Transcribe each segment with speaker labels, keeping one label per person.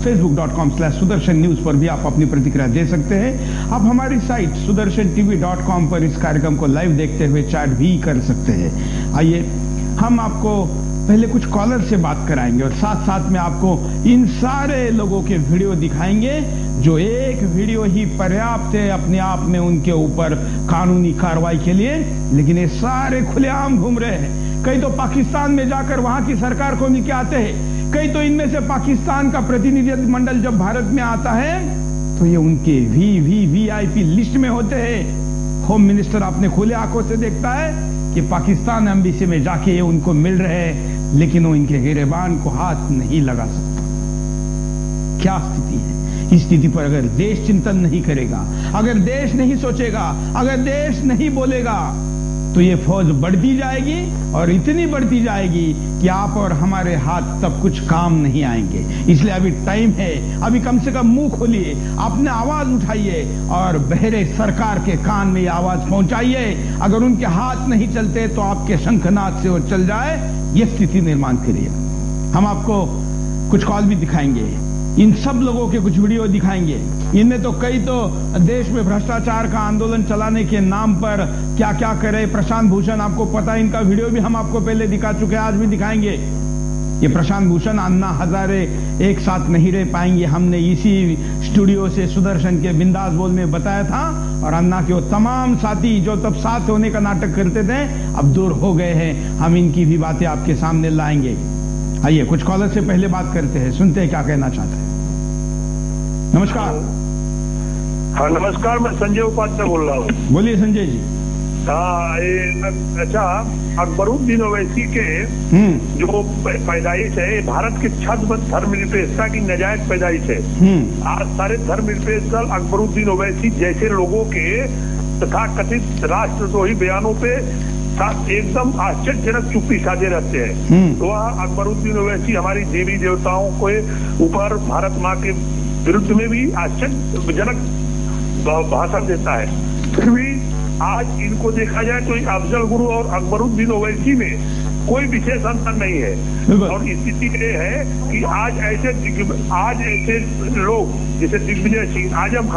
Speaker 1: facebook.com/sudarshan news पर भी आप अपनी प्रतिक्रिया दे सकते हैं। आप हमारी साइट sudarshan.tv.com पर इस कार्यक्रम को लाइव देखते हुए चैट भी कर सकते हैं। आइए हम आपको पहले कुछ कॉलर से बात कराएंगे और साथ साथ में आपको इन सारे लोगों के वीडियो दिखाएंगे जो एक वीडियो ही पर्याप्त है अपने आप में उनके ऊपर कानूनी कार्रवाई के लिए, लेकिन ये सारे खुलेआम घूम रहे हैं। कई तो पाकिस्तान में जाकर वहां की सरकार को मिलके आते हैं, कई तो इनमें से पाकिस्तान का प्रतिनिधिमंडल जब भारत में आता है तो ये उनके VIP लिस्ट में होते हैं। होम मिनिस्टर अपने खुले आंखों से देखता है कि पाकिस्तान एम्बेसी में जाके ये उनको मिल रहे हैं, लेकिन वो इनके गिरेबान को हाथ नहीं लगा सकता। क्या स्थिति है? इस स्थिति पर अगर देश चिंतन नहीं करेगा, अगर देश नहीं सोचेगा, अगर देश नहीं बोलेगा तो ये फौज बढ़ती जाएगी और इतनी बढ़ती जाएगी कि आप और हमारे हाथ तब कुछ काम नहीं आएंगे। इसलिए अभी टाइम है, अभी कम से कम मुंह खोलिए, अपने आवाज उठाइए और बहरे सरकार के कान में ये आवाज पहुंचाइए। अगर उनके हाथ नहीं चलते तो आपके शंखनाद से वो चल जाए, ये स्थिति निर्माण करिए। हम आपको कुछ कॉल भी दिखाएंगे, इन सब लोगों के कुछ वीडियो दिखाएंगे। इनमें तो कई तो देश में भ्रष्टाचार का आंदोलन चलाने के नाम पर क्या क्या करे। प्रशांत भूषण, आपको पता है, इनका वीडियो भी हम आपको पहले दिखा चुके हैं, आज भी दिखाएंगे। ये प्रशांत भूषण, अन्ना हजारे एक साथ नहीं रह पाएंगे, हमने इसी स्टूडियो से सुदर्शन के बिंदास बोल में बताया था। और अन्ना के वो तमाम साथी जो तब साथ होने का नाटक करते थे अब दूर हो गए हैं। हम इनकी भी बातें आपके सामने लाएंगे। आइए कुछ कॉलर से पहले बात करते हैं, सुनते हैं क्या कहना चाहते हैं। नमस्कार।
Speaker 2: हाँ नमस्कार, मैं संजय उपाध्याय बोल रहा हूँ।
Speaker 1: बोलिए संजय जी।
Speaker 2: अच्छा, अकबरुद्दीन ओवैसी के जो पैदाइश है, भारत के छद्म धर्मनिरपेक्षता की नाजायज पैदाइश है। आज सारे धर्मनिरपेक्ष दल अकबरुद्दीन ओवैसी जैसे लोगों के तथा कथित राष्ट्रद्रोही बयानों पे एकदम आश्चर्यजनक चुप्पी साधे रहते हैं। तो वह अकबरुद्दीन ओवैसी हमारी देवी देवताओं के ऊपर, भारत माँ के विरुद्ध में भी आश्चर्यजनक भाषण देता है। फिर भी आज इनको देखा जाए तो अफजल गुरु और अकबरुद्दीन ओवैसी में कोई विशेष अंतर नहीं है। और स्थिति ये है कि आज ऐसे लोग जैसे दिग्विजय सिंह, आजम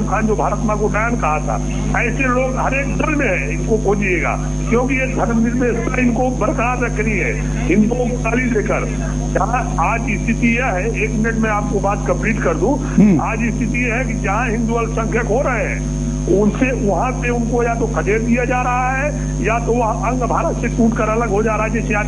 Speaker 2: खान जो भारत माँ को डायन कहा था, ऐसे लोग हर एक दल में है, इनको खोजिएगा। क्योंकि ये धर्मनिरपेक्षता इनको बरकरार रखनी है, हिंदुओं को गाली देकर। आज स्थिति यह है, 1 मिनट में आपको बात कंप्लीट कर दूं। आज स्थिति यह है कि जहाँ हिंदू अल्पसंख्यक हो रहे हैं उनसे वहां से उनको या तो खदेड़ दिया जा रहा है या तो वह अंग भारत से टूट कर अलग हो जा रहा है। जैसे आज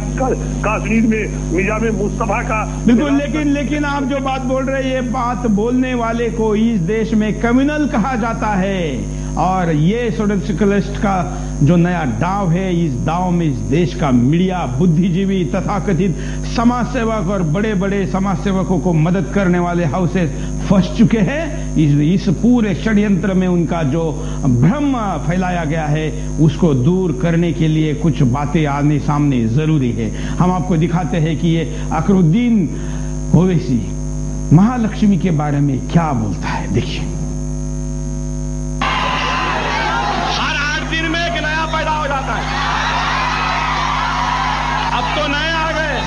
Speaker 2: कश्मीर में मिर्जा मुस्तफा का। बिल्कुल,
Speaker 1: लेकिन आप जो बात बोल रहे हैं, ये बात बोलने वाले को इस देश में कम्युनल कहा जाता है। और ये सोशलिस्ट का जो नया दाव है, इस दाव में इस देश का मीडिया, बुद्धिजीवी, तथाकथित समाज सेवक और बड़े बड़े समाज सेवकों को मदद करने वाले हाउसेस फंस चुके हैं। इस पूरे षड्यंत्र में उनका जो भ्रम फैलाया गया है उसको दूर करने के लिए कुछ बातें आने सामने जरूरी है। हम आपको दिखाते हैं कि ये अकबरुद्दीन ओवैसी महालक्ष्मी के बारे में क्या बोलता है। देखिए,
Speaker 3: अब तो नए आ गए,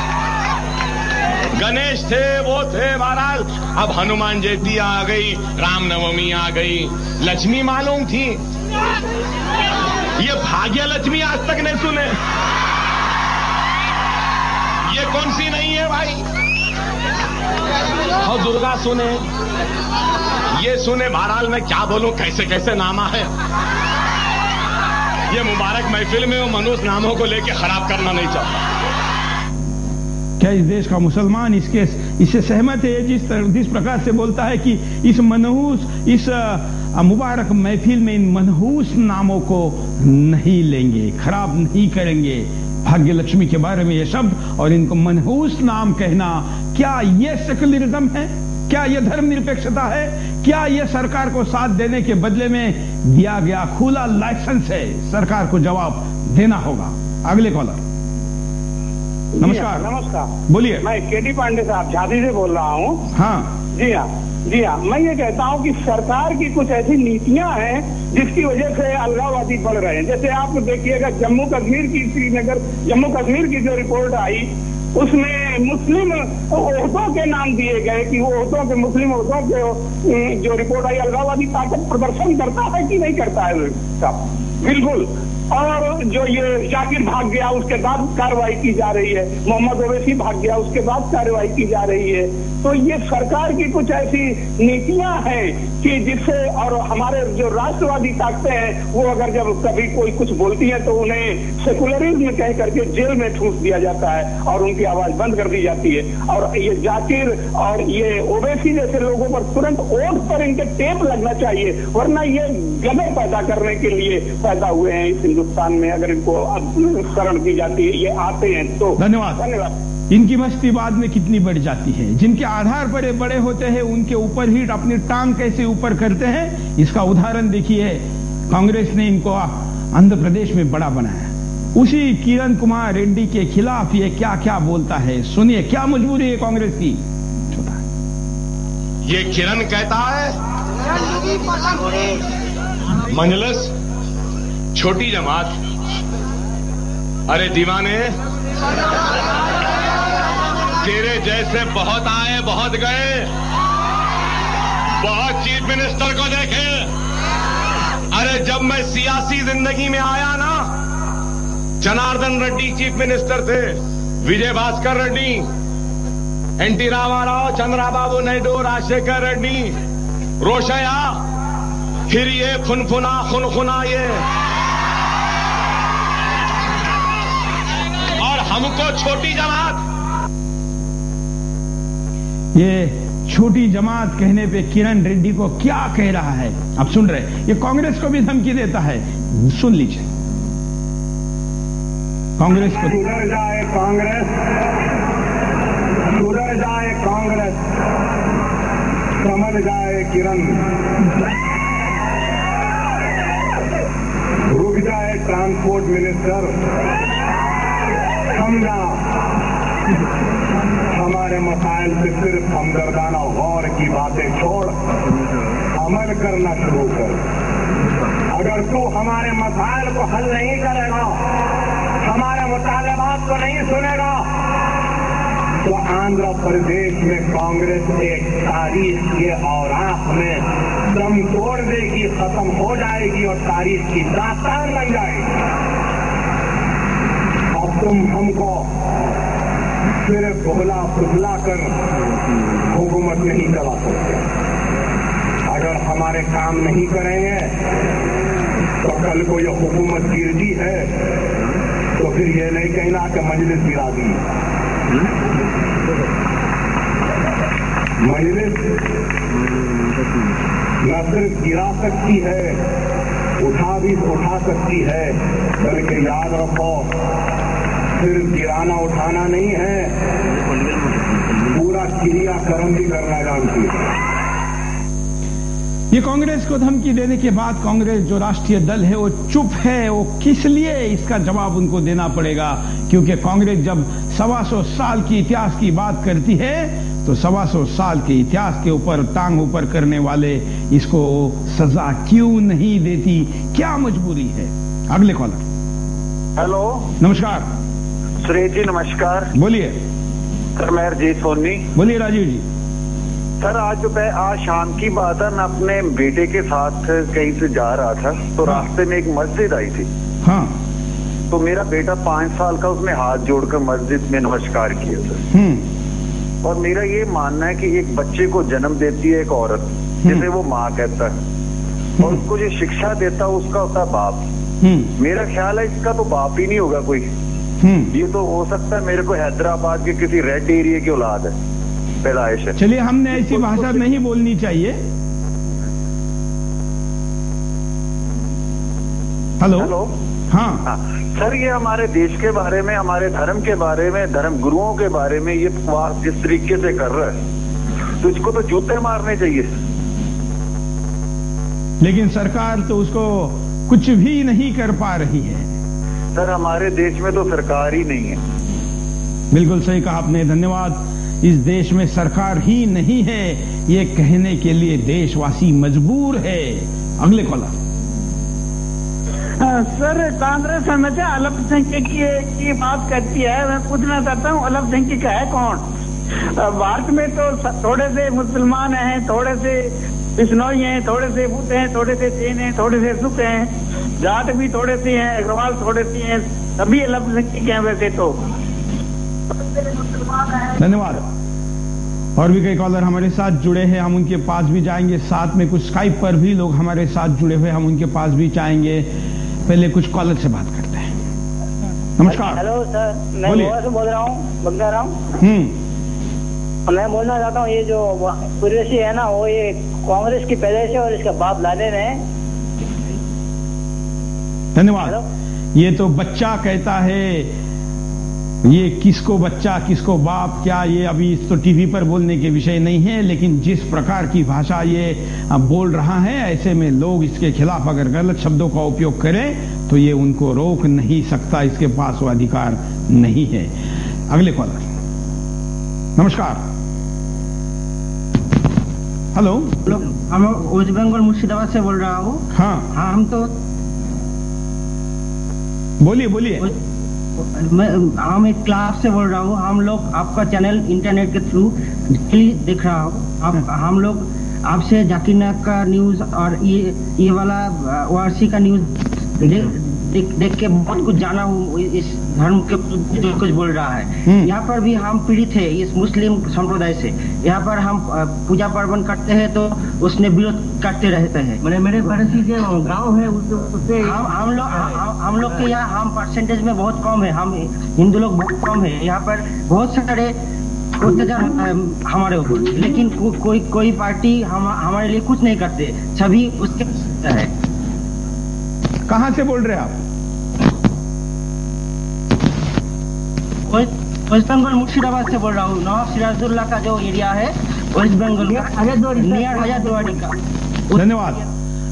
Speaker 3: गणेश थे, वो थे, महाराज अब हनुमान जयंती आ गई, रामनवमी आ गई, लक्ष्मी मालूम थी, ये भाग्य लक्ष्मी आज तक नहीं सुने। ये कौन सी नहीं है भाई? और दुर्गा सुने, ये सुने। बहरहाल मैं क्या बोलूं, कैसे कैसे नामा है। ये मुबारक महफिल में वो मनुष्य नामों को लेके खराब करना नहीं चाहता।
Speaker 1: क्या इस देश का मुसलमान इससे सहमत है? जिस प्रकार से बोलता है कि इस मुबारक महफिल में इन मनहूस नामों को नहीं लेंगे, खराब नहीं करेंगे। भाग्य लक्ष्मी के बारे में ये शब्द और इनको मनहूस नाम कहना, क्या ये सेक्युलरिज्म है? क्या ये धर्मनिरपेक्षता है? क्या ये सरकार को साथ देने के बदले में दिया गया खुला लाइसेंस है? सरकार को जवाब देना होगा। अगले कॉलर। नमस्कार।
Speaker 4: नमस्कार,
Speaker 1: बोलिए।
Speaker 4: मैं केटी पांडे साहब झांसी से बोल रहा हूँ।
Speaker 1: हाँ
Speaker 4: जी हाँ, मैं ये कहता हूँ कि सरकार की कुछ ऐसी नीतियां हैं जिसकी वजह से अलगाववादी बढ़ रहे हैं। जैसे आप देखिएगा जम्मू कश्मीर की जो रिपोर्ट आई उसमें मुस्लिम ओहदों के नाम दिए गए कि वो ओहदों के मुस्लिम ओहदों के जो रिपोर्ट आई, अलगाववादी ताकत प्रदर्शन करता है कि नहीं करता है साहब? बिल्कुल। और जो ये जाकिर भाग गया उसके बाद कार्रवाई की जा रही है, मोहम्मद ओवैसी भाग गया उसके बाद कार्रवाई की जा रही है। तो ये सरकार की कुछ ऐसी नीतियां हैं कि जिससे, और हमारे जो राष्ट्रवादी ताकतें हैं वो अगर जब कभी कोई कुछ बोलती है तो उन्हें सेकुलरिज्म कह करके जेल में ठूंस दिया जाता है और उनकी आवाज बंद कर दी जाती है। और ये जाकिर और ये ओवैसी जैसे लोगों पर तुरंत ओठ पर इनके टेप लगना चाहिए, वरना ये गदर पैदा करने के लिए पैदा हुए हैं इस हिंदुस्तान में। अगर इनको शरण दी जाती है, ये आते हैं तो।
Speaker 1: धन्यवाद। इनकी मस्ती बाद में कितनी बढ़ जाती है। जिनके आधार बड़े बड़े होते हैं उनके ऊपर ही अपनी टांग कैसे ऊपर करते हैं, इसका उदाहरण देखिए। कांग्रेस ने इनको आंध्र प्रदेश में बड़ा बनाया। उसी किरण कुमार रेड्डी के खिलाफ ये क्या क्या बोलता है, सुनिए। क्या मजबूरी है कांग्रेस की? छोटा
Speaker 3: ये किरण कहता है मंजलस छोटी जमात, अरे दीवाने तेरे जैसे बहुत आए बहुत गए, बहुत चीफ मिनिस्टर को देखे। अरे जब मैं सियासी जिंदगी में आया ना, जनार्दन रेड्डी चीफ मिनिस्टर थे, विजय भास्कर रेड्डी, एनटी रामाराव, चंद्राबाबू नायडू, राजशेखर रेड्डी, रोशया, फिर ये खुनखुना ये, और हमको छोटी जमात।
Speaker 1: ये छोटी जमात कहने पे किरण रेड्डी को क्या कह रहा है आप सुन रहे। ये कांग्रेस को भी धमकी देता है, सुन लीजिए। कांग्रेस को
Speaker 4: सुधर जाए कांग्रेस, सुधर जाए कांग्रेस, समझ जाए किरण, रुक जाए ट्रांसपोर्ट मिनिस्टर, समझा हमारे मसाइल से सिर्फ हमदर्दाना गौर की बातें छोड़ अमल करना शुरू कर। अगर तू हमारे मसाइल को हल नहीं करेगा, हमारे मुतालबात को नहीं सुनेगा, तो आंध्र प्रदेश में कांग्रेस एक तारीख के औराख में दम तोड़ देगी, खत्म हो जाएगी और तारीख की दास्तान बन जाएगी। अब तुम हमको सिर्फ बोला फुसला कर हुकूमत नहीं चला सकते। अगर हमारे काम नहीं करेंगे तो कल को ये हुकूमत गिरती है तो फिर ये नहीं कहना कि मजलिस गिरा दी। मजलिस न सिर्फ गिरा सकती है, उठा सकती है, बल्कि याद रखो सिर्फ गिराना उठाना नहीं है, पूरा क्रियाक्रम भी करना जानती है।
Speaker 1: ये कांग्रेस को धमकी देने के बाद कांग्रेस जो राष्ट्रीय दल है वो चुप है। वो किस लिए, इसका जवाब उनको देना पड़ेगा, क्योंकि कांग्रेस जब 125 साल की इतिहास की बात करती है तो 125 साल के इतिहास के ऊपर टांग ऊपर करने वाले इसको सजा क्यों नहीं देती? क्या मजबूरी है? अगले कॉलर।
Speaker 5: हेलो,
Speaker 1: नमस्कार।
Speaker 5: सुरेश जी नमस्कार।
Speaker 1: बोलिए।
Speaker 5: सर मैं रजीत सोनी।
Speaker 1: बोलिए राजीव जी।
Speaker 5: सर आज शाम की बात है, मैं अपने बेटे के साथ कहीं से जा रहा था तो रास्ते में एक मस्जिद आई थी।
Speaker 1: हाँ।
Speaker 5: तो मेरा बेटा 5 साल का, उसने हाथ जोड़कर मस्जिद में नमस्कार किया सर। और मेरा ये मानना है कि एक बच्चे को जन्म देती है एक औरत, जिसे वो माँ कहता है, और उसको जो शिक्षा देता है उसका होता है बाप। मेरा ख्याल है इसका तो बाप ही नहीं होगा कोई। ये तो हो सकता है मेरे को हैदराबाद के किसी रेड एरिया की औलाद है, पैदाइश है।
Speaker 1: चलिए, हमने ऐसी भाषा नहीं बोलनी चाहिए। हेलो। हाँ
Speaker 5: सर, ये हमारे देश के बारे में, हमारे धर्म के बारे में, धर्म गुरुओं के बारे में ये बात जिस तरीके से कर रहा है तो इसको तो जूते मारने चाहिए।
Speaker 1: लेकिन सरकार तो उसको कुछ भी नहीं कर पा रही है।
Speaker 5: सर हमारे देश में तो सरकार ही नहीं है।
Speaker 1: बिल्कुल सही कहा आपने, धन्यवाद। इस देश में सरकार ही नहीं है ये कहने के लिए देशवासी मजबूर है। अगले कॉलर।
Speaker 4: सर, कांग्रेस हमेशा अल्पसंख्यक की बात करती है। मैं पूछना चाहता हूँ, अल्पसंख्यक है कौन? भारत में तो थोड़े से मुसलमान हैं, थोड़े से बिश्नोई हैं, थोड़े से बुद्ध हैं, थोड़े से जैन हैं, थोड़े से सिख हैं, जाट भी थोड़े से हैं, अग्रवाल थोड़े से हैं, सभी अल्पसंख्यक हैं वैसे तो।
Speaker 1: धन्यवाद। और भी कई कॉलर हमारे साथ जुड़े हैं, हम उनके पास भी जाएंगे। साथ में कुछ स्काइप पर भी लोग हमारे साथ जुड़े हुए, हम उनके पास भी जाएंगे। पहले कुछ कॉलर से बात करते हैं। नमस्कार।
Speaker 6: हेलो सर, मैं गोवा से बोल रहा हूँ, बंगाराम। मैं बोलना चाहता हूँ, ये जो कुरैशी है ना, वो ये कांग्रेस की पैदाइश है और इसका बाप लादेन है।
Speaker 1: धन्यवाद। ये तो बच्चा कहता है, ये किसको बच्चा किसको बाप, क्या ये अभी इस तो टीवी पर बोलने के विषय नहीं है, लेकिन जिस प्रकार की भाषा ये बोल रहा है, ऐसे में लोग इसके खिलाफ अगर गलत शब्दों का उपयोग करें तो ये उनको रोक नहीं सकता, इसके पास वो अधिकार नहीं है। अगले कॉलर। नमस्कार। हेलो।
Speaker 7: हम वेस्ट बंगाल मुर्शिदाबाद से बोल रहा हूँ।
Speaker 1: हाँ,
Speaker 7: हम तो
Speaker 1: बोलिए।
Speaker 7: हम एक क्लास से बोल रहा हूँ। हम लोग आपका चैनल इंटरनेट के थ्रू देख रहा हूँ। हम लोग आपसे जाकिर नायक का न्यूज और ये वाला वारसी का न्यूज देख के बहुत कुछ जाना हूँ, इस धर्म के जो कुछ बोल रहा है। यहाँ पर भी हम पीड़ित है इस मुस्लिम संप्रदाय से। यहाँ पर हम पूजा पार्वण करते हैं तो उसने विरोध करते रहते हैं। मेरे पड़ोसी जो गांव है उससे हम लोग के यहाँ हम परसेंटेज में बहुत कम है, हम हिंदू लोग बहुत कम है। यहाँ पर बहुत सारे अत्याचार हमारे ऊपर, लेकिन कोई पार्टी हमारे लिए कुछ नहीं करते, सभी उसके है।
Speaker 1: कहाँ से बोल रहे हैं आप?
Speaker 7: वेस्ट बंगाल मुर्शिदाबाद से बोल रहा हूँ। नवाब सिराजुल्ला का जो एरिया है वेस्ट बंगाल नियर हजारदुआरी का।
Speaker 1: धन्यवाद।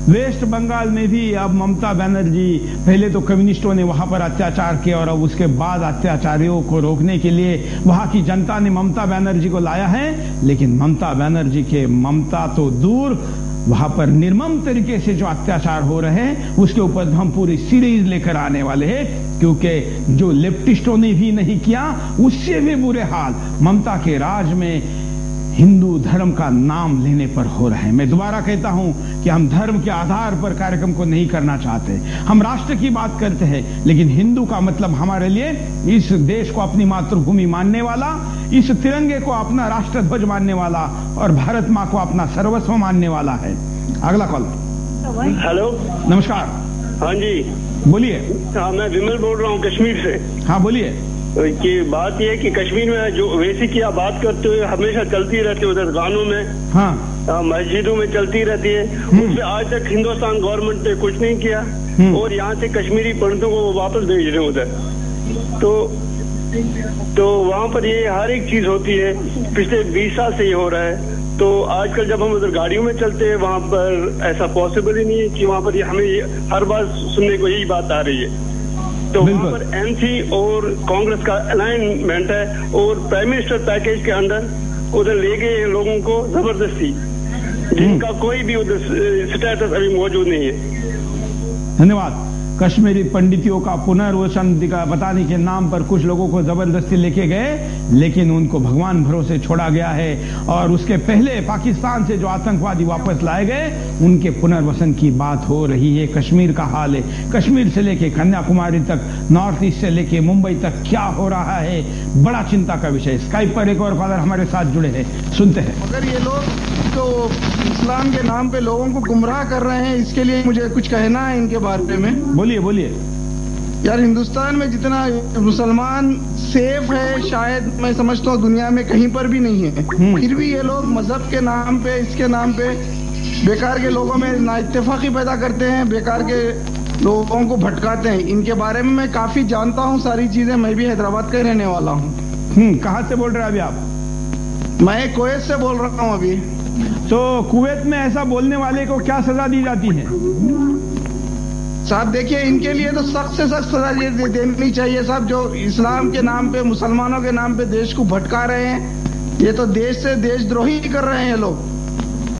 Speaker 1: वेस्ट बंगाल में भी अब ममता बनर्जी, पहले तो कम्युनिस्टों ने वहां पर अत्याचार किया और अब उसके बाद अत्याचारियों को रोकने के लिए वहां की जनता ने ममता बनर्जी को लाया है। लेकिन ममता बनर्जी के ममता तो दूर, वहां पर निर्मम तरीके से जो अत्याचार हो रहे हैं उसके ऊपर हम पूरी सीरीज लेकर आने वाले हैं, क्योंकि जो लेफ्टिस्टों ने भी नहीं किया उससे भी बुरे हाल ममता के राज में हिंदू धर्म का नाम लेने पर हो रहे हैं। मैं दोबारा कहता हूं कि हम धर्म के आधार पर कार्यक्रम को नहीं करना चाहते, हम राष्ट्र की बात करते हैं, लेकिन हिंदू का मतलब हमारे लिए इस देश को अपनी मातृभूमि मानने वाला, इस तिरंगे को अपना राष्ट्र ध्वज मानने वाला और भारत माँ को अपना सर्वस्व मानने वाला है। अगला कॉल।
Speaker 8: हेलो,
Speaker 1: नमस्कार।
Speaker 8: हाँ जी,
Speaker 1: बोलिए।
Speaker 8: हाँ, मैं विमल बोल रहा हूँ कश्मीर से।
Speaker 1: हाँ बोलिए।
Speaker 8: कि बात यह है कि कश्मीर में जो वैसी की आप बात करते हुए हमेशा चलती रहती है, उधर गानों में, हाँ, मस्जिदों में चलती रहती है, उससे आज तक हिंदुस्तान गवर्नमेंट ने कुछ नहीं किया और यहाँ से कश्मीरी पंडितों को वो वापस भेज रहे हैं उधर। तो वहाँ पर ये हर एक चीज होती है, पिछले 20 साल से ये हो रहा है। तो आजकल जब हम उधर गाड़ियों में चलते हैं वहाँ पर ऐसा पॉसिबल ही नहीं है कि वहाँ पर हमें हर बार सुनने को यही बात आ रही है। तो वहाँ पर एनसी और कांग्रेस का अलाइनमेंट है और प्राइम मिनिस्टर पैकेज के अंदर उधर ले गए हैं लोगों को जबरदस्ती, जिनका कोई भी उधर स्टेटस अभी मौजूद नहीं है।
Speaker 1: धन्यवाद। कश्मीरी पंडितों का पुनर्वसन बताने के नाम पर कुछ लोगों को जबरदस्ती लेके गए, लेकिन उनको भगवान भरोसे छोड़ा गया है। और उसके पहले पाकिस्तान से जो आतंकवादी वापस लाए गए उनके पुनर्वसन की बात हो रही है। कश्मीर का हाल है, कश्मीर से लेके कन्याकुमारी तक, नॉर्थ ईस्ट से लेके मुंबई तक क्या हो रहा है, बड़ा चिंता का विषय। स्काइप पर एक और कॉलर हमारे साथ जुड़े हैं, सुनते हैं।
Speaker 9: अगर ये लोग तो इस्लाम के नाम पे लोगों को गुमराह कर रहे हैं, इसके लिए मुझे कुछ कहना है इनके बारे में।
Speaker 1: बोलिए।
Speaker 9: यार, हिंदुस्तान में जितना मुसलमान सेफ है शायद मैं समझता हूँ दुनिया में कहीं पर भी नहीं है, फिर भी ये लोग मजहब के नाम पे, इसके नाम पे बेकार के लोगों में नाइत्तेफाकी पैदा करते हैं, बेकार के लोगों को भटकाते हैं। इनके बारे में मैं काफी जानता हूँ सारी चीजें, मैं भी हैदराबाद का ही रहने वाला हूँ।
Speaker 1: कहाँ से बोल रहे हैं अभी आप?
Speaker 9: मैं कुवैत से बोल रहा हूँ अभी।
Speaker 1: तो कुवैत में ऐसा बोलने वाले को क्या सजा दी जाती है?
Speaker 9: साहब देखिए, इनके लिए तो सख्त से सख्त सजा देनी चाहिए साहब। जो इस्लाम के नाम पे, मुसलमानों के नाम पे देश को भटका रहे हैं, ये तो देश से देशद्रोही कर रहे हैं लोग।